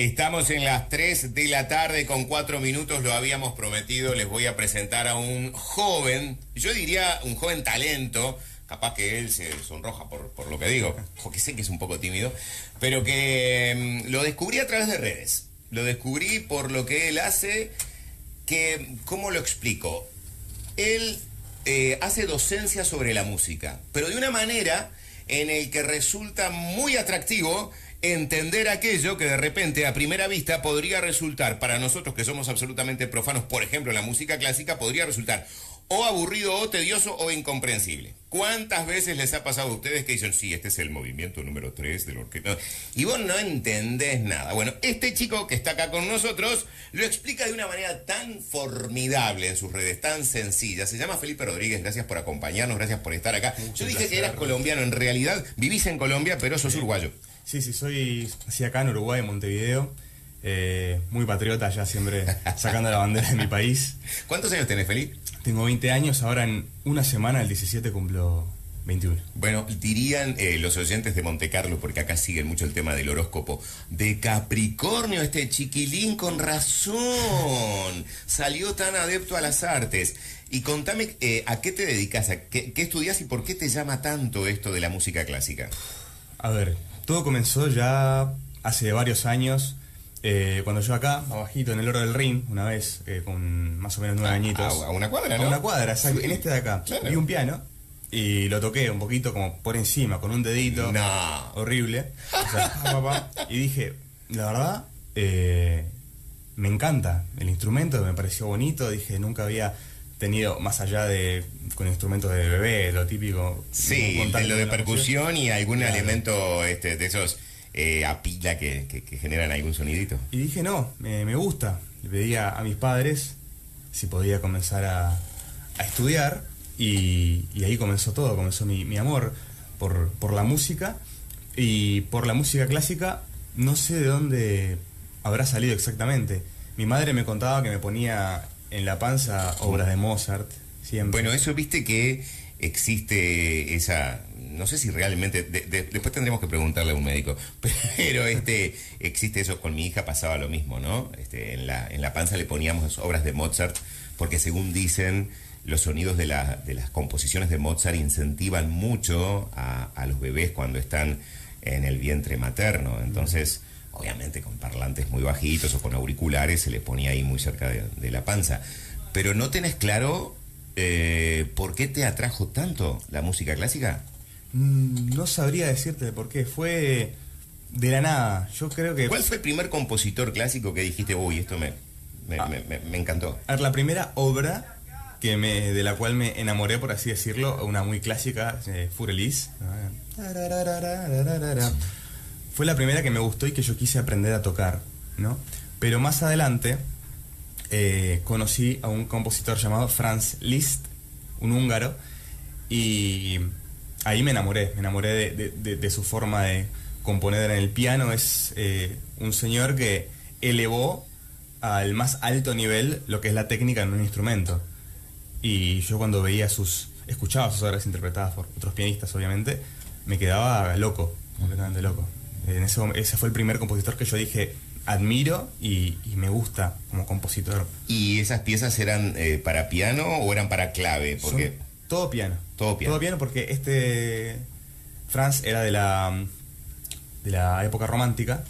Estamos en las 3 de la tarde con 4 minutos, lo habíamos prometido, les voy a presentar a un joven, yo diría un joven talento, capaz que él se sonroja por lo que digo, porque sé que es un poco tímido, pero que lo descubrí a través de redes, lo descubrí por lo que él hace, que, ¿cómo lo explico? Él hace docencia sobre la música, pero de una manera en el que resulta muy atractivo entender aquello que de repente a primera vista podría resultar para nosotros que somos absolutamente profanos, por ejemplo la música clásica, podría resultar o aburrido o tedioso o incomprensible. ¿Cuántas veces les ha pasado a ustedes que dicen, sí, este es el movimiento número 3 del orquesta? Y vos no entendés nada. Bueno, este chico que está acá con nosotros lo explica de una manera tan formidable en sus redes, tan sencilla. Se llama Felipe Rodríguez, gracias por acompañarnos, gracias por estar acá. Yo dije que eras colombiano, en realidad vivís en Colombia, pero sos uruguayo. Sí, nací acá en Uruguay, en Montevideo. Muy patriota, ya siempre sacando la bandera de mi país. ¿Cuántos años tenés, Felipe? Tengo 20 años, ahora en una semana, el 17, cumplo 21. Bueno, dirían los oyentes de Montecarlo, porque acá siguen mucho el tema del horóscopo, de Capricornio, este chiquilín con razón, salió tan adepto a las artes. Y contame, ¿a qué te dedicas? ¿Qué estudias y por qué te llama tanto esto de la música clásica? A ver, todo comenzó ya hace varios años, cuando yo acá, abajito, en el Oro del Rin, una vez, con más o menos 9 añitos. A una cuadra, ¿no? A una cuadra, exacto. Sí. En este de acá. Claro. Vi un piano y lo toqué un poquito como por encima, con un dedito. No. Horrible. O sea, y dije, la verdad, me encanta el instrumento, me pareció bonito. Dije, nunca había tenido, más allá de con instrumentos de bebé, lo típico. Sí, de lo de percusión y algún claro. elemento de esos a pila que generan algún sonidito. Y dije, no, me gusta. Le pedí a mis padres si podía comenzar a estudiar y ahí comenzó todo, comenzó mi amor por la música y por la música clásica. No sé de dónde habrá salido exactamente. Mi madre me contaba que me ponía en la panza obras de Mozart siempre. Bueno, eso viste que existe esa, no sé si realmente, después tendremos que preguntarle a un médico, pero existe eso. Con mi hija pasaba lo mismo, ¿no? En la panza le poníamos obras de Mozart, porque según dicen, los sonidos de las composiciones de Mozart incentivan mucho a los bebés cuando están en el vientre materno. Entonces, obviamente con parlantes muy bajitos o con auriculares se le ponía ahí muy cerca de la panza. Pero ¿no tenés claro por qué te atrajo tanto la música clásica? No sabría decirte por qué. Fue de la nada. Yo creo que... ¿Cuál fue el primer compositor clásico que dijiste, uy, esto me encantó? A ver, la primera obra de la cual me enamoré, por así decirlo, una muy clásica, Fur-Elise. Fue la primera que me gustó y que yo quise aprender a tocar, ¿no? Pero más adelante conocí a un compositor llamado Franz Liszt, un húngaro, y ahí me enamoré de su forma de componer en el piano. Es un señor que elevó al más alto nivel lo que es la técnica en un instrumento. Y yo cuando escuchaba sus obras interpretadas por otros pianistas, obviamente, me quedaba loco, completamente loco. Ese fue el primer compositor que yo dije, admiro y me gusta como compositor. ¿Y esas piezas eran para piano o eran para clave? Porque todo piano. Todo piano, porque Franz era de la época romántica.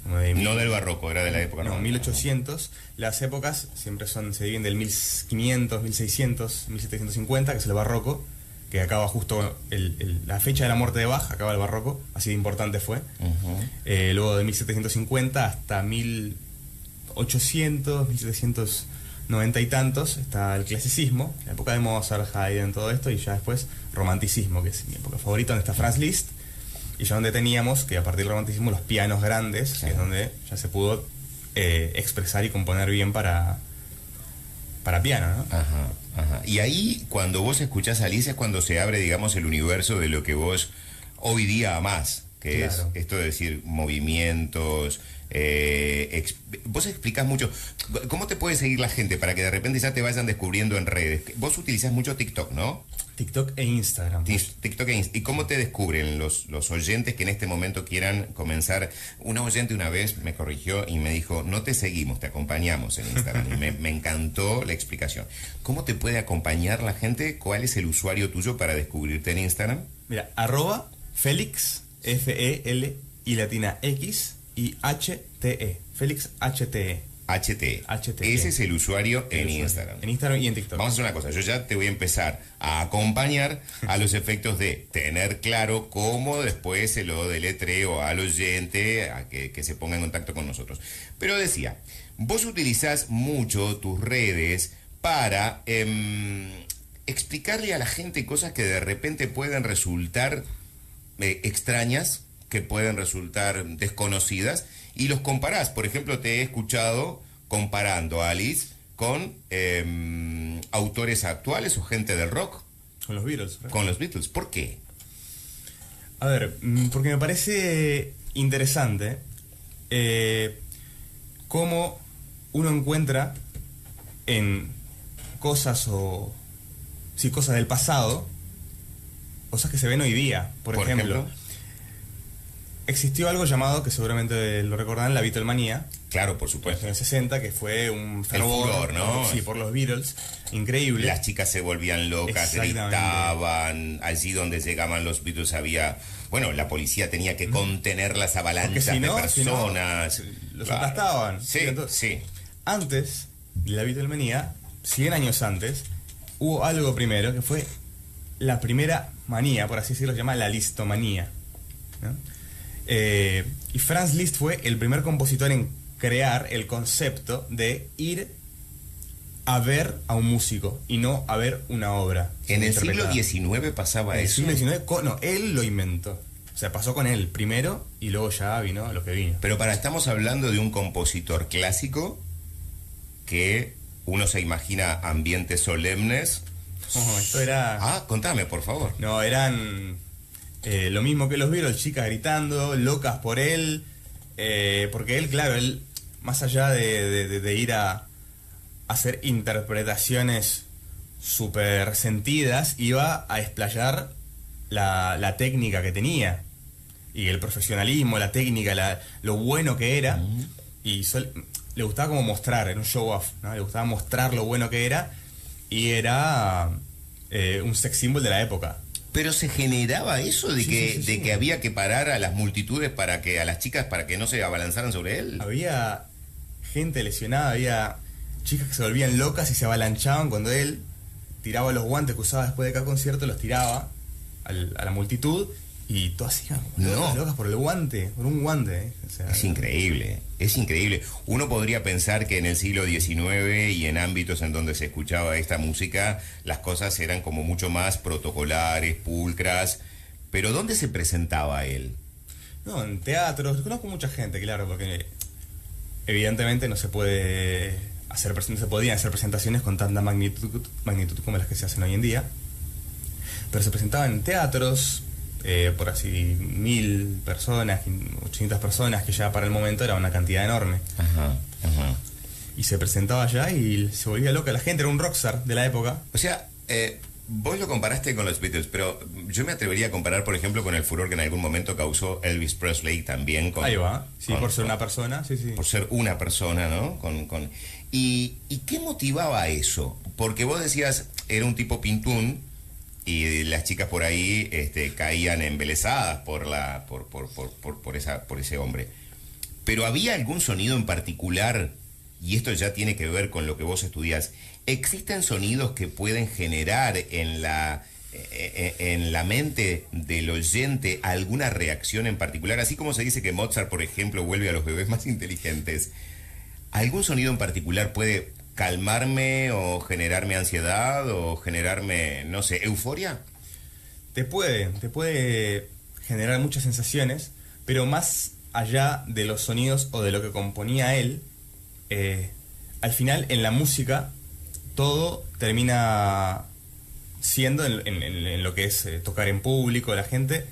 No del barroco, era de la época romántica. 1800. Las épocas siempre se dividen del 1500, 1600, 1750, que es el barroco, que acaba justo la fecha de la muerte de Bach, acaba el barroco, así de importante fue. Luego de 1750 hasta 1800, 1790 y tantos está el clasicismo, la época de Mozart, Haydn, todo esto, y ya después romanticismo, que es mi época favorita, donde está Franz Liszt, y ya donde teníamos que a partir del romanticismo los pianos grandes, sí, que es donde ya se pudo expresar y componer bien para piano, ¿no? Ajá. Y ahí, cuando vos escuchás a Liszt, es cuando se abre, digamos, el universo de lo que vos hoy día amás, que Claro. es esto de decir movimientos. Vos explicás mucho. ¿Cómo te puede seguir la gente para que de repente ya te vayan descubriendo en redes? Vos utilizás mucho TikTok, ¿no? TikTok e Instagram. TikTok ¿Y cómo te descubren los oyentes que en este momento quieran comenzar? Una oyente una vez me corrigió y me dijo, no te seguimos, te acompañamos en Instagram. Y me encantó la explicación. ¿Cómo te puede acompañar la gente? ¿Cuál es el usuario tuyo para descubrirte en Instagram? Mira, @Felix, F-E-L y latina X y H-T-E. Felix HTE. HT. HT. Ese es el usuario en Instagram. En Instagram y en TikTok. Vamos a hacer una cosa, yo ya te voy a empezar a acompañar a los efectos de tener claro cómo después se lo deletreo al oyente a que se ponga en contacto con nosotros. Pero decía, vos utilizás mucho tus redes para explicarle a la gente cosas que de repente pueden resultar extrañas, que pueden resultar desconocidas, y los comparás. Por ejemplo, te he escuchado comparando a Alice con autores actuales o gente del rock. Con los Beatles. ¿verdad? Con los Beatles. ¿Por qué? A ver, porque me parece interesante cómo uno encuentra en cosas cosas del pasado, cosas que se ven hoy día. Por ejemplo, existió algo llamado, que seguramente lo recordarán, la Beatlemanía. Claro, por En supuesto. los 60, que fue un fervor, furor, ¿no? Sí, por los Beatles. Increíble. Las chicas se volvían locas, Exactamente. gritaban. Allí donde llegaban los Beatles había... Bueno, la policía tenía que contener las avalanchas Porque de personas. los Claro. aplastaban. Sí, Entonces, sí. antes de la Beatlemanía, 100 años antes, hubo algo primero que fue la primera manía, por así decirlo, se llama la listomanía, ¿no? Y Franz Liszt fue el primer compositor en crear el concepto de ir a ver a un músico y no a ver una obra. En el siglo interpretada. XIX pasaba En el eso. siglo XIX, no, él lo inventó. O sea, pasó con él primero y luego ya vino lo que vino. Pero estamos hablando de un compositor clásico que uno se imagina ambientes solemnes. No, esto era... Ah, contame, por favor. No, eran lo mismo que los Beatles, chicas gritando, locas por él. Porque él, claro, él, más allá de ir a hacer interpretaciones súper sentidas, iba a explayar la técnica que tenía. Y el profesionalismo, la técnica, lo bueno que era. Y le gustaba como mostrar, era un show off, ¿no? Le gustaba mostrar lo bueno que era. Y era un sex symbol de la época. Pero se generaba eso de Sí, que sí, sí, sí. que había que parar a las multitudes a las chicas para que no se abalanzaran sobre él. Había gente lesionada, había chicas que se volvían locas y se avalanchaban cuando él tiraba los guantes que usaba después de cada concierto, los tiraba a la multitud y todas iban locas por el guante, por un guante. O sea, Es increíble, es increíble. Uno podría pensar que en el siglo XIX y en ámbitos en donde se escuchaba esta música, las cosas eran como mucho más protocolares, pulcras. Pero ¿dónde se presentaba él? No, en teatros, conozco mucha gente, claro, porque evidentemente no se puede no se podían hacer presentaciones con tanta magnitud como las que se hacen hoy en día. Pero se presentaban en teatros, por así 1000 personas, 800 personas, que ya para el momento era una cantidad enorme. Ajá. Y se presentaba allá y se volvía loca la gente, era un rockstar de la época. O sea, vos lo comparaste con los Beatles, pero yo me atrevería a comparar, por ejemplo, con el furor que en algún momento causó Elvis Presley también. Ahí va, sí, por ser una persona, sí. Por ser una persona, ¿no? ¿Y qué motivaba eso? Porque vos decías, era un tipo pintún y las chicas por ahí caían embelesadas por ese hombre. Pero ¿había algún sonido en particular? Y esto ya tiene que ver con lo que vos estudiás. ¿Existen sonidos que pueden generar en la mente del oyente alguna reacción en particular? Así como se dice que Mozart, por ejemplo, vuelve a los bebés más inteligentes. ¿Algún sonido en particular puede calmarme o generarme ansiedad o generarme, no sé, euforia? Te puede generar muchas sensaciones, pero más allá de los sonidos o de lo que componía él, al final en la música todo termina siendo en lo que es tocar en público, la gente,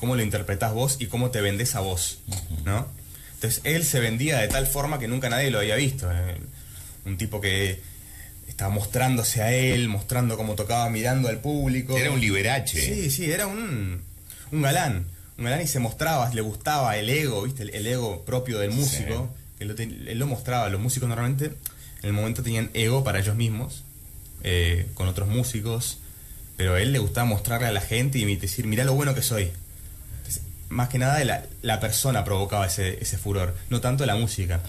cómo lo interpretás vos y cómo te vendés a vos, ¿no? Entonces él se vendía de tal forma que nunca nadie lo había visto. Un tipo que estaba mostrándose a él, mostrando cómo tocaba, mirando al público. Era un liberace. Sí, sí, era un galán. Un galán y se mostraba, le gustaba el ego, ¿viste? El ego propio del músico. Sí. Él lo mostraba. Los músicos normalmente en el momento tenían ego para ellos mismos, con otros músicos, pero a él le gustaba mostrarle a la gente y decir, mirá lo bueno que soy. Entonces, más que nada la persona provocaba ese furor, no tanto la música.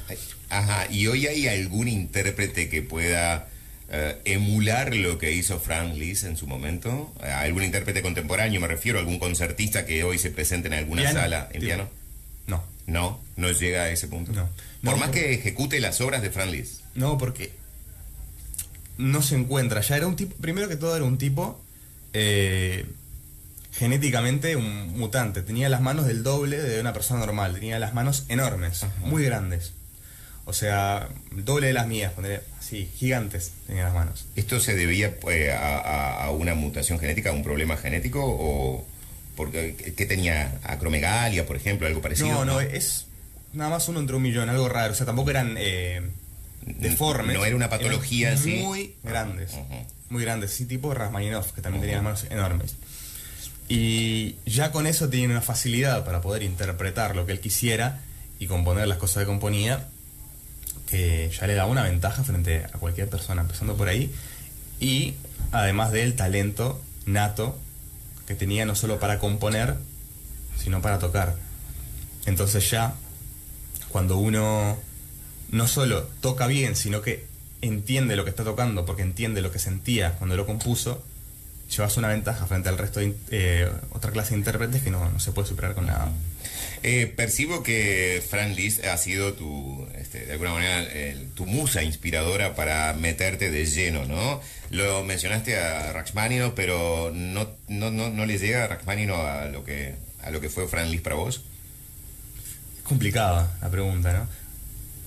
Ajá, ¿y hoy hay algún intérprete que pueda emular lo que hizo Franz Liszt en su momento? ¿Algún intérprete contemporáneo, me refiero, algún concertista que hoy se presente en alguna ¿Piano? sala en piano? No. No llega a ese punto. No. Por más que ejecute las obras de Franz Liszt. No, porque no se encuentra. Ya era un tipo, primero que todo era un tipo genéticamente un mutante. Tenía las manos del doble de una persona normal. Tenía las manos enormes, ajá, muy grandes. O sea, el doble de las mías, así, gigantes tenía las manos. ¿Esto se debía a una mutación genética, a un problema genético? ¿O porque qué tenía? ¿Acromegalia, por ejemplo, algo parecido? No, es nada más uno entre un millón, algo raro. O sea, tampoco eran deformes. No era una patología en sí. Muy grandes, muy grandes. Sí, tipo Rachmaninoff, que también tenía las manos enormes. Y ya con eso tenía una facilidad para poder interpretar lo que él quisiera y componer las cosas que componía, que ya le daba una ventaja frente a cualquier persona, empezando por ahí, y además del talento nato que tenía no solo para componer, sino para tocar. Entonces ya, cuando uno no solo toca bien, sino que entiende lo que está tocando, porque entiende lo que sentía cuando lo compuso, llevas una ventaja frente al resto de otra clase de intérpretes que no se puede superar con nada. Percibo que Franz Liszt ha sido de alguna manera, tu musa inspiradora para meterte de lleno, ¿no? Lo mencionaste a Rachmaninoff, pero no le llega a Rachmaninoff a lo que fue Franz Liszt para vos. Es complicada la pregunta, ¿no?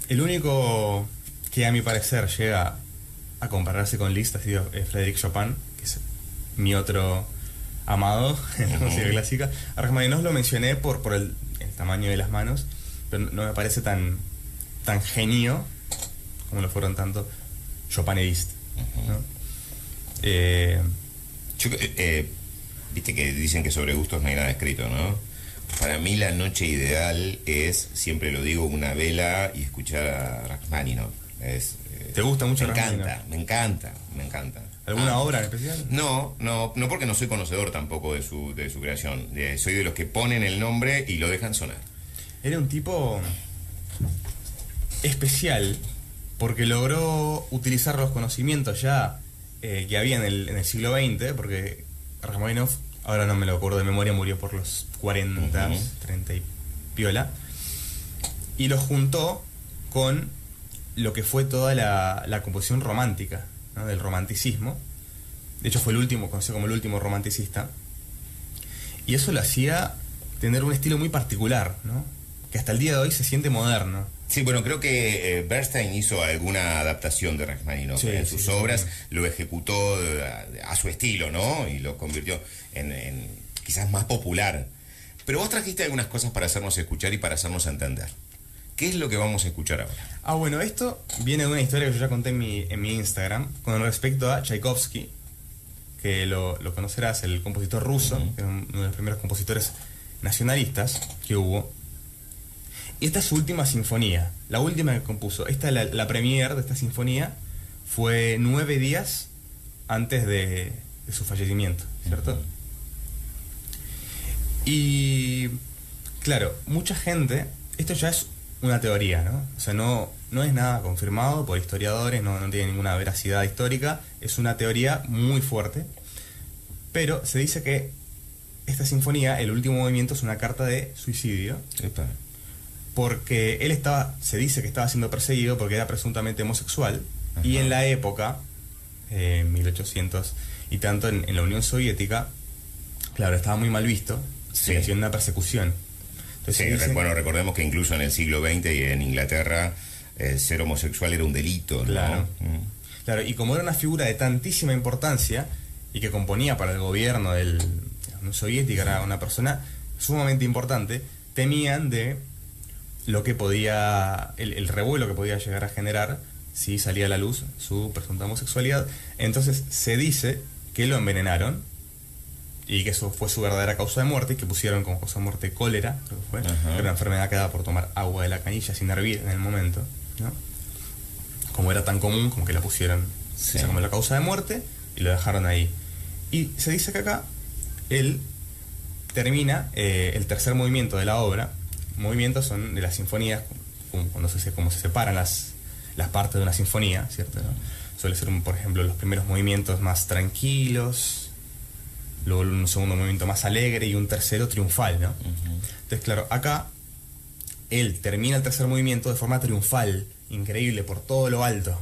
El único que a mi parecer llega a compararse con Liszt ha sido Frédéric Chopin, que es mi otro amado en la música clásica. A Rachmaninoff lo mencioné por el tamaño de las manos, pero no me parece tan genio como lo fueron tanto Chopin y Liszt, ¿no? Viste que dicen que sobre gustos no hay nada escrito, ¿no? Para mí la noche ideal es, siempre lo digo, una vela y escuchar a Rachmaninoff. ¿Te gusta mucho Rachmaninoff? Me encanta. ¿Alguna obra en especial? No, porque no soy conocedor tampoco de su creación. Soy de los que ponen el nombre y lo dejan sonar. Era un tipo especial porque logró utilizar los conocimientos ya que había en el siglo XX, porque Rachmaninoff, ahora no me lo acuerdo de memoria, murió por los 40, 30 y piola, y los juntó con lo que fue toda la composición romántica, ¿no? Del romanticismo. De hecho fue el último, conocido como el último romanticista, y eso lo hacía tener un estilo muy particular, ¿no? Que hasta el día de hoy se siente moderno. Sí, bueno, creo que Bernstein hizo alguna adaptación de Rachmaninoff en sus obras, lo ejecutó a su estilo, ¿no? Y lo convirtió en quizás más popular. Pero vos trajiste algunas cosas para hacernos escuchar y para hacernos entender. ¿Qué es lo que vamos a escuchar ahora? Bueno, esto viene de una historia que yo ya conté en mi Instagram con respecto a Tchaikovsky, que lo conocerás, el compositor ruso, que es uno de los primeros compositores nacionalistas que hubo. Y esta es su última sinfonía, la última que compuso. La premiere de esta sinfonía fue 9 días antes de su fallecimiento, ¿cierto? Y claro, mucha gente, esto ya es una teoría, ¿no? O sea, no es nada confirmado por historiadores, no tiene ninguna veracidad histórica, es una teoría muy fuerte, pero se dice que esta sinfonía, el último movimiento, es una carta de suicidio. Epa. Porque se dice que estaba siendo perseguido porque era presuntamente homosexual. Ajá. Y en la época, 1800 y tanto, en la Unión Soviética, claro, estaba muy mal visto, se hacía una persecución. Entonces, bueno, recordemos que incluso en el siglo XX y en Inglaterra ser homosexual era un delito, ¿no? Claro. Claro, y como era una figura de tantísima importancia y que componía para el gobierno de la Unión Soviética, era una persona sumamente importante, temían de lo que podía, el revuelo que podía llegar a generar si salía a la luz su presunta homosexualidad. Entonces se dice que lo envenenaron y que eso fue su verdadera causa de muerte, y que pusieron como causa de muerte cólera, creo que fue, que era una enfermedad que daba por tomar agua de la canilla sin hervir en el momento, ¿no? Como era tan común, como que la pusieron esa como la causa de muerte y lo dejaron ahí. Y se dice que acá él termina el tercer movimiento de la obra. Movimientos son de las sinfonías, cuando como se separan las partes de una sinfonía, ¿cierto? ¿No? Suele ser, por ejemplo, los primeros movimientos más tranquilos, luego un segundo movimiento más alegre y un tercero triunfal, ¿no? Entonces, claro, acá él termina el tercer movimiento de forma triunfal, increíble, por todo lo alto.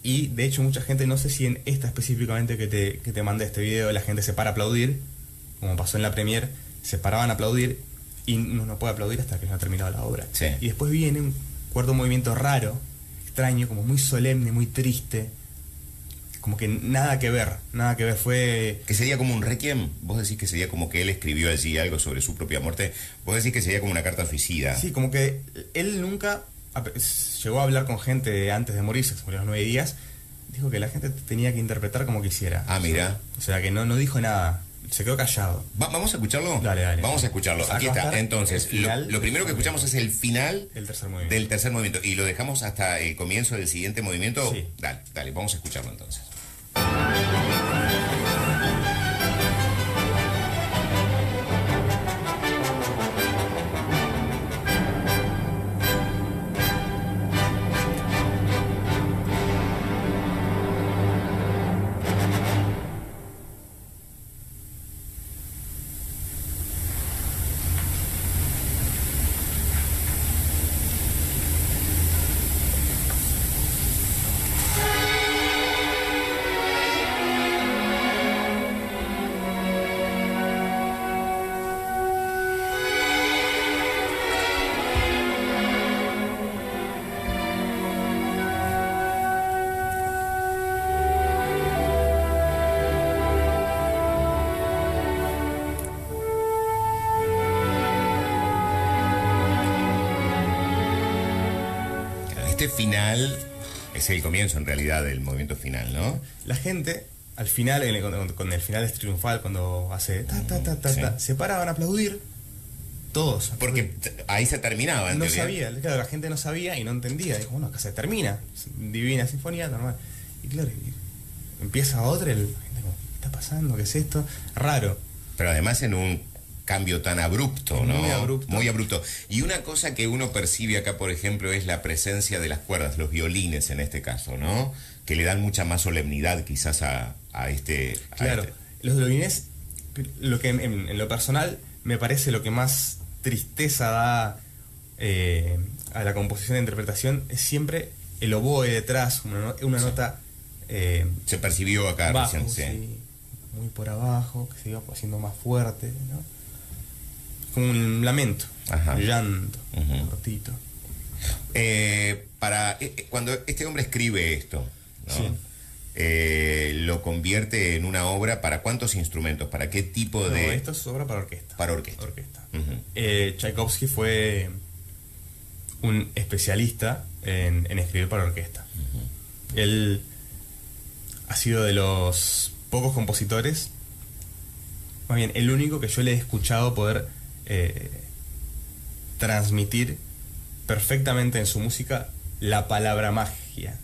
Y de hecho mucha gente, no sé si en esta específicamente que te mandé este video, la gente se para a aplaudir, como pasó en la premiere, se paraban a aplaudir y uno no puede aplaudir hasta que no ha terminado la obra. Sí. Y después viene un cuarto movimiento raro, extraño, como muy solemne, muy triste, como que nada que ver, fue... Que sería como un requiem. Vos decís que sería como que él escribió allí algo sobre su propia muerte. Vos decís que sería como una carta suicida. Sí, como que él nunca llegó a hablar con gente antes de morirse, se murió a los 9 días, dijo que la gente tenía que interpretar como quisiera. Ah, mira. O sea, que no dijo nada, se quedó callado. ¿Vamos a escucharlo? Dale. Vamos a escucharlo. Aquí está. Entonces, lo primero que escuchamos es el final del tercer movimiento. ¿Y lo dejamos hasta el comienzo del siguiente movimiento? Sí. Dale, vamos a escucharlo entonces. Este final es el comienzo en realidad del movimiento final, ¿no? La gente, al final, con el final es triunfal, cuando hace se paraban a aplaudir, todos. Porque ahí se terminaba, en no teoría. sabía, claro, la gente no sabía y no entendía. Dijo, bueno, acá se termina, divina sinfonía, normal. Y claro, empieza otra, la gente como, ¿qué está pasando? ¿Qué es esto? Raro. Pero además en un cambio tan abrupto, ¿no? Muy abrupto. Y una cosa que uno percibe acá, por ejemplo, es la presencia de las cuerdas, los violines en este caso, ¿no? Que le dan mucha más solemnidad quizás a este... Claro, los violines, lo que en lo personal me parece lo que más tristeza da a la composición de interpretación es siempre el oboe detrás, una nota... se percibió acá bajo, recién, sí, muy por abajo, que se iba haciendo más fuerte, ¿no? Como un lamento, un llanto, cortito. Cuando este hombre escribe esto, ¿no? Sí. Lo convierte en una obra para ¿cuántos instrumentos? ¿Para qué tipo de...? Esto es obra para orquesta. Para orquesta. Tchaikovsky fue un especialista en escribir para orquesta. Él ha sido de los pocos compositores, más bien el único que yo le he escuchado poder transmitir perfectamente en su música la palabra magia.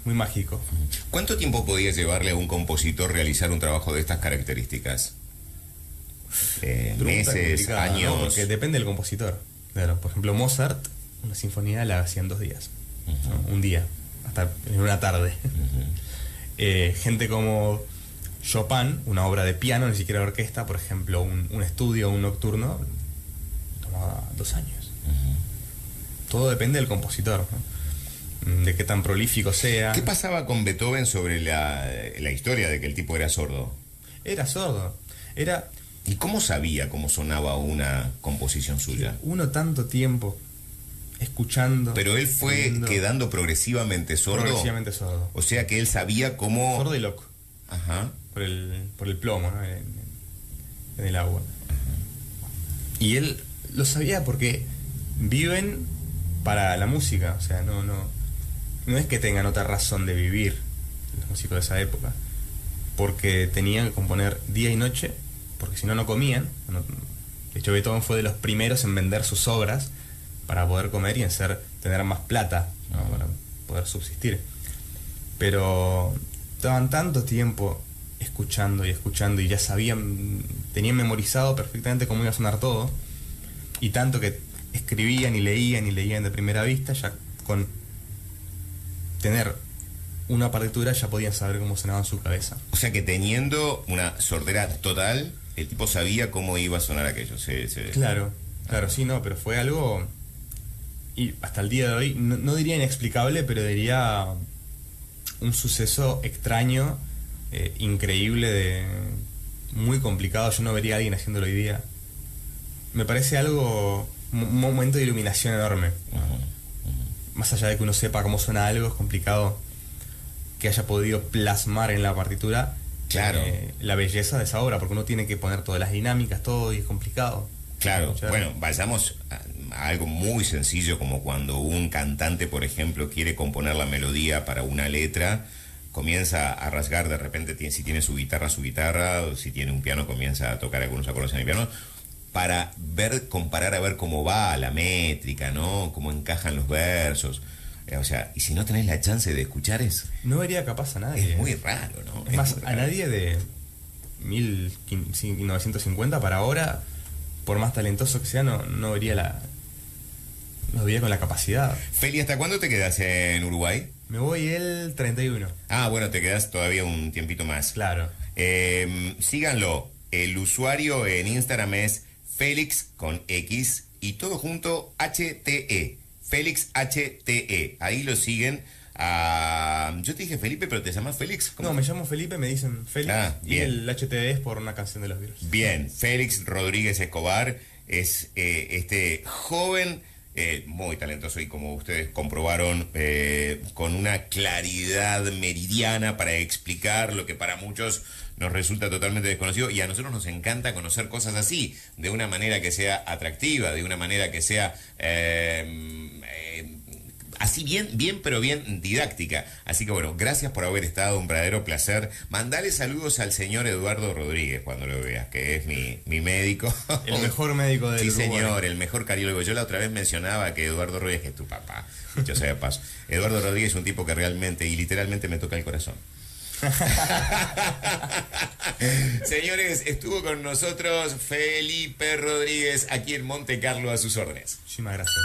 Muy mágico. ¿Cuánto tiempo podía llevarle a un compositor realizar un trabajo de estas características? Meses, años. ¿No? Porque depende del compositor. Claro, por ejemplo, Mozart, una sinfonía la hacía en 2 días. ¿No? Un día, hasta en una tarde. Gente como Chopin, una obra de piano, ni siquiera de orquesta, por ejemplo, un estudio, un nocturno, tomaba 2 años. Todo depende del compositor, ¿no? De qué tan prolífico sea. ¿Qué pasaba con Beethoven sobre la historia de que el tipo era sordo? Era sordo. ¿Y cómo sabía cómo sonaba una composición suya? Uno tanto tiempo escuchando. Pero él fue quedando progresivamente sordo. Progresivamente sordo. O sea que él sabía cómo... Sordo y loco. Ajá. Por el plomo, ¿no? En el agua. Y él lo sabía porque viven para la música, o sea, no es que tengan otra razón de vivir los músicos de esa época, porque tenían que componer día y noche, porque si no, no comían. De hecho, Beethoven fue de los primeros en vender sus obras para poder comer y en tener más plata, ¿no? Para poder subsistir. Pero estaban tanto tiempo escuchando y ya tenían memorizado perfectamente cómo iba a sonar todo, y tanto que escribían y leían de primera vista, ya con tener una partitura ya podían saber cómo sonaba en su cabeza. O sea que teniendo una sordera total, el tipo sabía cómo iba a sonar aquello. Claro, sí, no, pero fue algo, y hasta el día de hoy, no diría inexplicable, pero diría un suceso extraño, increíble, muy complicado. Yo no vería a alguien haciéndolo hoy día. Me parece algo, un momento de iluminación enorme. Más allá de que uno sepa cómo suena algo, es complicado que haya podido plasmar en la partitura, claro, la belleza de esa obra, porque uno tiene que poner todas las dinámicas, todo, y es complicado. Claro, bueno, vayamos a algo muy sencillo, como cuando un cantante, por ejemplo, quiere componer la melodía para una letra, comienza a rasgar de repente, si tiene su guitarra, o si tiene un piano, comienza a tocar algunos acordes en el piano, para comparar a ver cómo va la métrica, ¿no? Cómo encajan los versos. O sea, y si no tenés la chance de escuchar eso, no vería capaz a nadie. Es muy raro, ¿no? Es más, a nadie de 1950 para ahora, por más talentoso que sea, no vería con la capacidad. Feli, ¿hasta cuándo te quedas en Uruguay? Me voy el 31. Ah, bueno, te quedas todavía un tiempito más. Claro. Síganlo. El usuario en Instagram es Félix con X y todo junto HTE. Félix HTE. Ahí lo siguen. Yo te dije Felipe, pero te llamas Félix. No, me llamo Felipe, me dicen Félix. Y el HTE es por una canción de los Beatles. Bien, Félix Rodríguez Escobar es este joven, muy talentoso, y como ustedes comprobaron, con una claridad meridiana para explicar lo que para muchos nos resulta totalmente desconocido, y a nosotros nos encanta conocer cosas así, de una manera que sea atractiva, de una manera que sea así bien, pero bien didáctica. Así que bueno, gracias por haber estado, un verdadero placer. Mandale saludos al señor Eduardo Rodríguez cuando lo veas, que es mi médico. El mejor médico del Uruguay. Sí, Uruguay. señor, el mejor cardiólogo. Yo la otra vez mencionaba que Eduardo Rodríguez, que es tu papá, dicho sea de paso. Eduardo Rodríguez es un tipo que realmente y literalmente me toca el corazón. Señores, estuvo con nosotros Felipe Rodríguez aquí en Monte Carlo a sus órdenes. Muchísimas gracias.